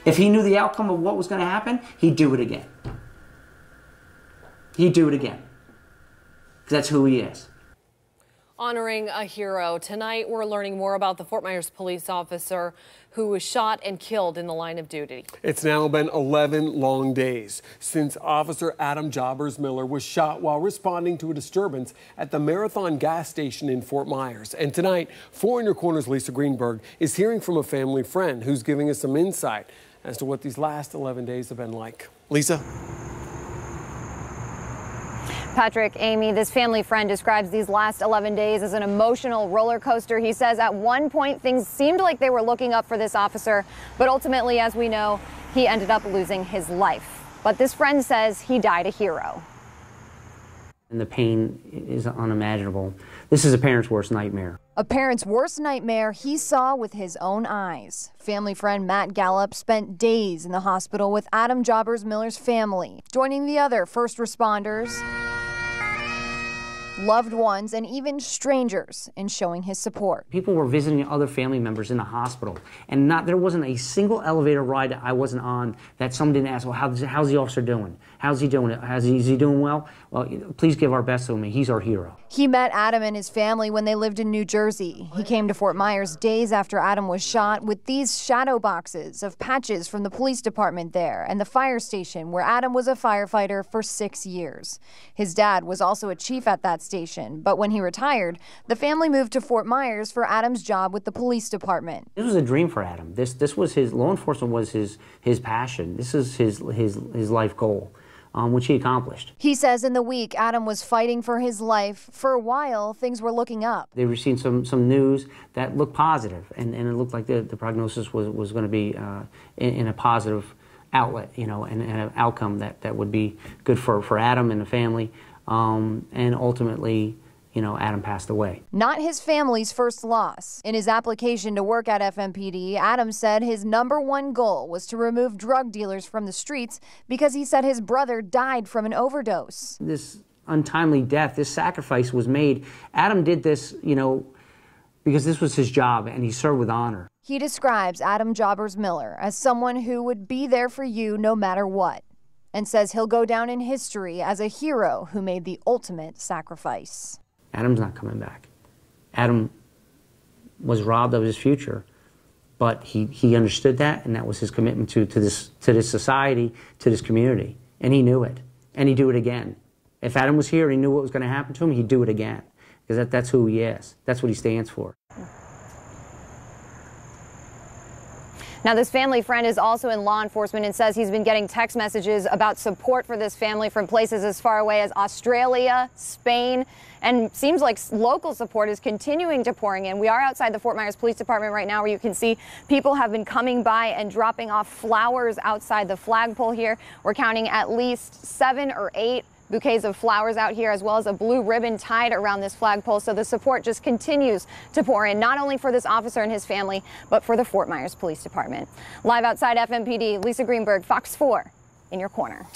If he knew the outcome of what was going to happen, he'd do it again. He'd do it again. Because that's who he is. Honoring a hero. Tonight, we're learning more about the Fort Myers police officer who was shot and killed in the line of duty. It's now been 11 long days since Officer Adam Jobbers Miller was shot while responding to a disturbance at the Marathon gas station in Fort Myers. And tonight, 4 in Your Corner's Lisa Greenberg is hearing from a family friend who's giving us some insight as to what these last 11 days have been like. Lisa? Patrick, Amy, this family friend describes these last 11 days as an emotional roller coaster. He says at one point things seemed like they were looking up for this officer, but ultimately, as we know, he ended up losing his life. But this friend says he died a hero. And the pain is unimaginable. This is a parent's worst nightmare. A parent's worst nightmare he saw with his own eyes. Family friend Matt Gallup spent days in the hospital with Adam Jobbers Miller's family, joining the other first responders, loved ones, and even strangers in showing his support. People were visiting other family members in the hospital, and there wasn't a single elevator ride that I wasn't on that someone didn't ask, well, how's the officer doing? How's he doing? Is he doing well? Well, please give our best to him. He's our hero. He met Adam and his family when they lived in New Jersey. He came to Fort Myers days after Adam was shot with these shadow boxes of patches from the police department there and the fire station where Adam was a firefighter for 6 years. His dad was also a chief at that station, but when he retired, the family moved to Fort Myers for Adam's job with the police department. This was a dream for Adam. This was his, law enforcement was his passion. This is his life goal. Which he accomplished. He says in the week Adam was fighting for his life, for a while things were looking up. They were seeing some news that looked positive, and it looked like the prognosis was going to be in a positive outlet, and an outcome that would be good for Adam and the family, and ultimately, Adam passed away. Not his family's first loss. In his application to work at FMPD, Adam said his #1 goal was to remove drug dealers from the streets because he said his brother died from an overdose. This untimely death, this sacrifice was made. Adam did this, because this was his job, and he served with honor. He describes Adam Jobbers Miller as someone who would be there for you no matter what, and says he'll go down in history as a hero who made the ultimate sacrifice. Adam's not coming back. Adam was robbed of his future, but he understood that, and that was his commitment to this society, to this community, and he knew it, and he'd do it again. If Adam was here and he knew what was going to happen to him, he'd do it again, because that's who he is. That's what he stands for. Now, this family friend is also in law enforcement and says he's been getting text messages about support for this family from places as far away as Australia, Spain, and seems like local support is continuing to pouring in. We are outside the Fort Myers Police Department right now, where you can see people have been coming by and dropping off flowers outside the flagpole here. We're counting at least 7 or 8 bouquets of flowers out here, as well as a blue ribbon tied around this flagpole. So the support just continues to pour in, not only for this officer and his family, but for the Fort Myers Police Department. Live outside FMPD, Lisa Greenberg, Fox 4 in your corner.